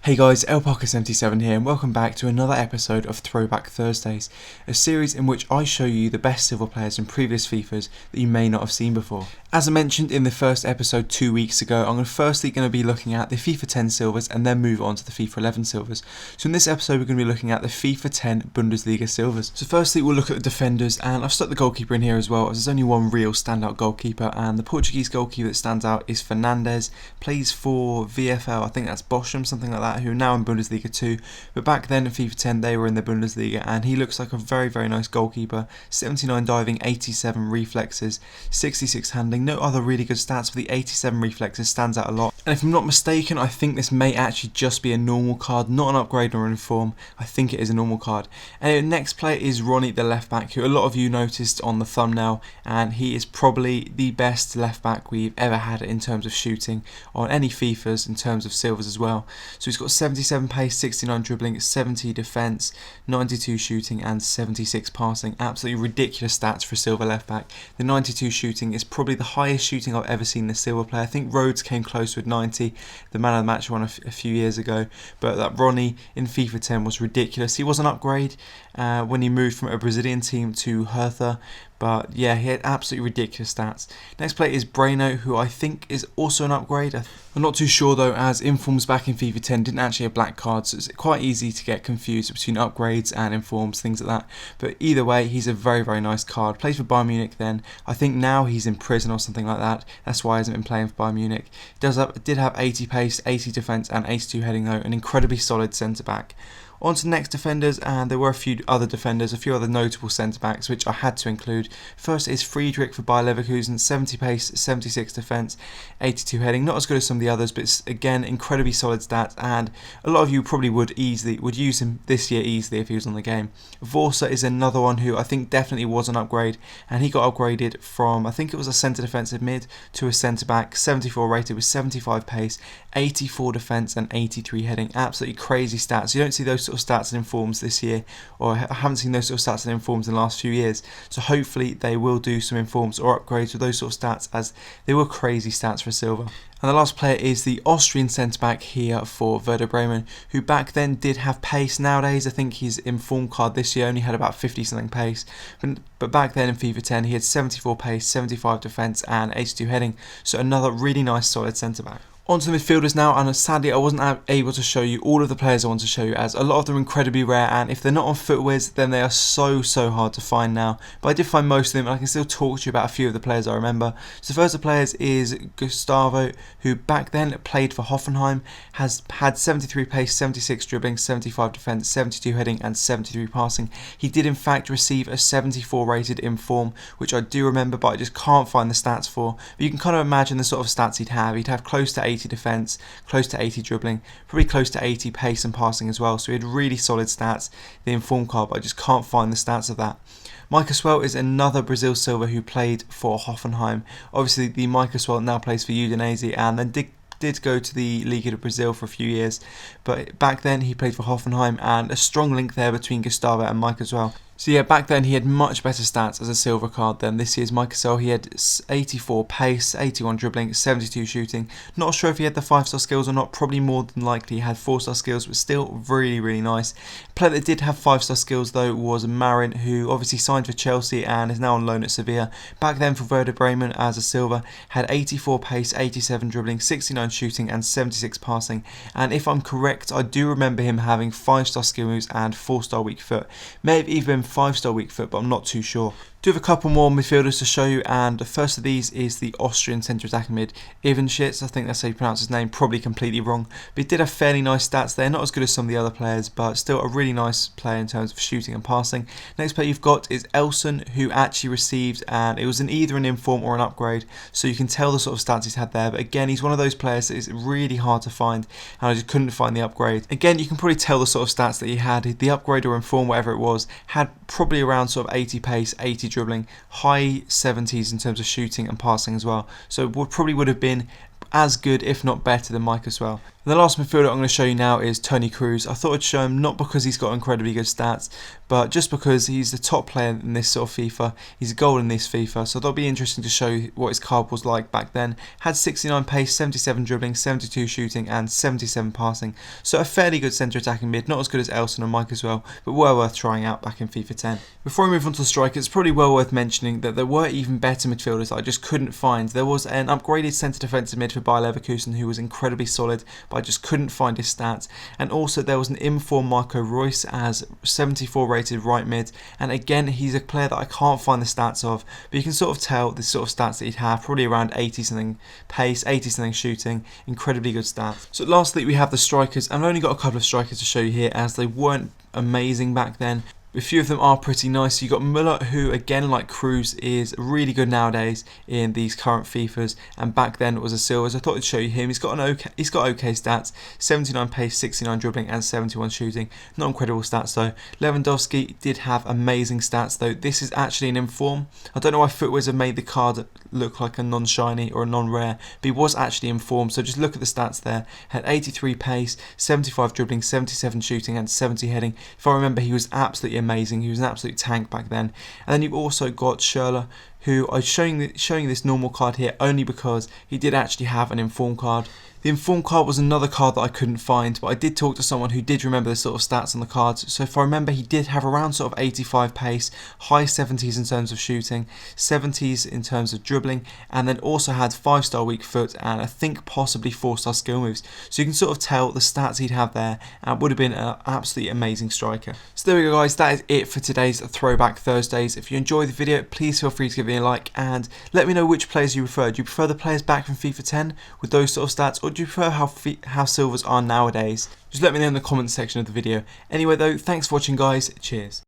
Hey guys, LParker77 here and welcome back to another episode of Throwback Thursdays, a series in which I show you the best silver players in previous FIFAs that you may not have seen before. As I mentioned in the first episode 2 weeks ago, I'm firstly going to be looking at the FIFA 10 silvers and then move on to the FIFA 11 silvers. So in this episode we're going to be looking at the FIFA 10 Bundesliga silvers. So firstly we'll look at the defenders, and I've stuck the goalkeeper in here as well, as there's only one real standout goalkeeper, and the Portuguese goalkeeper that stands out is Fernandes. Plays for VFL, I think that's Bochum, something like that, who are now in Bundesliga 2, but back then in FIFA 10 they were in the Bundesliga, and he looks like a very nice goalkeeper. 79 diving, 87 reflexes, 66 handling, no other really good stats, but the 87 reflexes stands out a lot. And if I'm not mistaken, I think this may actually just be a normal card, not an upgrade or an inform. I think it is a normal card. And next player is Ronnie, the left back, who a lot of you noticed on the thumbnail, and he is probably the best left back we've ever had in terms of shooting on any FIFAs, in terms of silvers as well. So he's got 77 pace, 69 dribbling, 70 defence, 92 shooting and 76 passing. Absolutely ridiculous stats for a silver left back. The 92 shooting is probably the highest shooting I've ever seen in a silver player. I think Rhodes came close with 90, the man of the match one a few years ago, but that Ronnie in FIFA 10 was ridiculous. He was an upgrade when he moved from a Brazilian team to Hertha, but yeah, he had absolutely ridiculous stats. Next player is Breno, who I think is also an upgrade. I'm not too sure though, as informs back in FIFA 10 didn't actually have black cards, so it's quite easy to get confused between upgrades and informs, things like that. But either way, he's a very nice card. Plays for Bayern Munich then. I think now he's in prison or something like that. That's why he hasn't been playing for Bayern Munich. Did have 80 pace, 80 defence and 82 heading though, an incredibly solid centre back. On to the next defenders, and there were a few other defenders, a few other notable centre-backs which I had to include. First is Friedrich for Bayer Leverkusen, 70 pace, 76 defence, 82 heading. Not as good as some of the others, but it's, again, incredibly solid stats, and a lot of you probably would use him this year easily if he was on the game. Vorsa is another one who I think definitely was an upgrade, and he got upgraded from, I think it was a centre defensive mid to a centre-back, 74 rated with 75 pace, 84 defence and 83 heading. Absolutely crazy stats. You don't see those sort of stats and informs this year, or I haven't seen those sort of stats and informs in the last few years, so hopefully they will do some informs or upgrades with those sort of stats, as they were crazy stats for silver. And the last player is the Austrian centre-back here for Werder Bremen, who back then did have pace. Nowadays I think his inform card this year only had about 50 something pace, but back then in FIFA 10 he had 74 pace, 75 defence and 82 heading, so another really nice solid centre-back. On to the midfielders now, and sadly I wasn't able to show you all of the players I want to show you, as a lot of them are incredibly rare, and if they're not on FootWiz then they are so hard to find now. But I did find most of them, and I can still talk to you about a few of the players I remember. So the first of the players is Gustavo, who back then played for Hoffenheim, has had 73 pace, 76 dribbling, 75 defence, 72 heading and 73 passing. He did in fact receive a 74 rated inform, which I do remember, but I just can't find the stats for. But you can kind of imagine the sort of stats he'd have. He'd have close to 80 defence, close to 80 dribbling, probably close to 80 pace and passing as well, so he had really solid stats, the inform card, but I just can't find the stats of that. Mike Swell is another Brazil silver who played for Hoffenheim. Obviously the Mike Swell now plays for Udinese, and then did go to the Liga de Brazil for a few years, but back then he played for Hoffenheim, and a strong link there between Gustavo and Mike as well. So yeah, back then he had much better stats as a silver card than this year's Mike Gasol. He had 84 pace, 81 dribbling, 72 shooting. Not sure if he had the 5-star skills or not, probably more than likely he had 4-star skills, but still really nice. A player that did have 5-star skills though was Marin, who obviously signed for Chelsea and is now on loan at Sevilla. Back then for Werder Bremen as a silver, had 84 pace, 87 dribbling, 69 shooting and 76 passing. And if I'm correct, I do remember him having 5-star skill moves and 4-star weak foot. May have even been 5-star weak foot, but I'm not too sure. Do have a couple more midfielders to show you, and the first of these is the Austrian centre attacking mid, Ivanschitz. I think that's how you pronounce his name, probably completely wrong, but he did have fairly nice stats there, not as good as some of the other players, but still a really nice player in terms of shooting and passing. Next player you've got is Elson, who actually received, and it was either an inform or an upgrade, so you can tell the sort of stats he's had there, but again he's one of those players that is really hard to find, and I just couldn't find the upgrade. Again, you can probably tell the sort of stats that he had. The upgrade or inform, whatever it was, had probably around sort of 80 pace, 80 dribbling, high 70s in terms of shooting and passing as well, so it probably would have been as good if not better than Mike as well. And the last midfielder I'm going to show you now is Toni Kroos. I thought I'd show him not because he's got incredibly good stats, but just because he's the top player in this sort of FIFA. He's a goal in this FIFA, so that'll be interesting to show you what his card was like back then. Had 69 pace, 77 dribbling, 72 shooting and 77 passing. So a fairly good centre attacking mid, not as good as Elson and Mike as well, but well worth trying out back in FIFA 10. Before we move on to the striker, it's probably well worth mentioning that there were even better midfielders that I just couldn't find. There was an upgraded centre defensive mid for Bayer Leverkusen who was incredibly solid, but I just couldn't find his stats. And also there was an informed Marco Reus as 74 rated right mid, and again he's a player that I can't find the stats of, but you can sort of tell the sort of stats that he'd have, probably around 80 something pace, 80 something shooting, incredibly good stats. So lastly we have the strikers. I've only got a couple of strikers to show you here as they weren't amazing back then. A few of them are pretty nice. You got Müller, who again, like Kroos, is really good nowadays in these current FIFAs, and back then it was a silver. So I thought I'd show you him. He's got okay stats: 79 pace, 69 dribbling, and 71 shooting. Not incredible stats though. Lewandowski did have amazing stats though. This is actually an inform. I don't know why Footwiz have made the card look like a non-shiny or a non-rare, but he was actually informed. So just look at the stats there. Had 83 pace, 75 dribbling, 77 shooting, and 70 heading. If I remember, he was absolutely amazing. He was an absolute tank back then. And then you've also got Schürrle, who I'm showing this normal card here only because he did actually have an informed card. The informed card was another card that I couldn't find, but I did talk to someone who did remember the sort of stats on the cards. So if I remember, he did have around sort of 85 pace, high 70s in terms of shooting, 70s in terms of dribbling, and then also had 5-star weak foot and I think possibly 4-star skill moves. So you can sort of tell the stats he'd have there, and would have been an absolutely amazing striker. So there we go guys, that is it for today's Throwback Thursdays. If you enjoyed the video, please feel free to give me a like and let me know which players you prefer. Do you prefer the players back from FIFA 10 with those sort of stats, or do you prefer how silvers are nowadays? Just let me know in the comments section of the video. Anyway though, thanks for watching guys, cheers.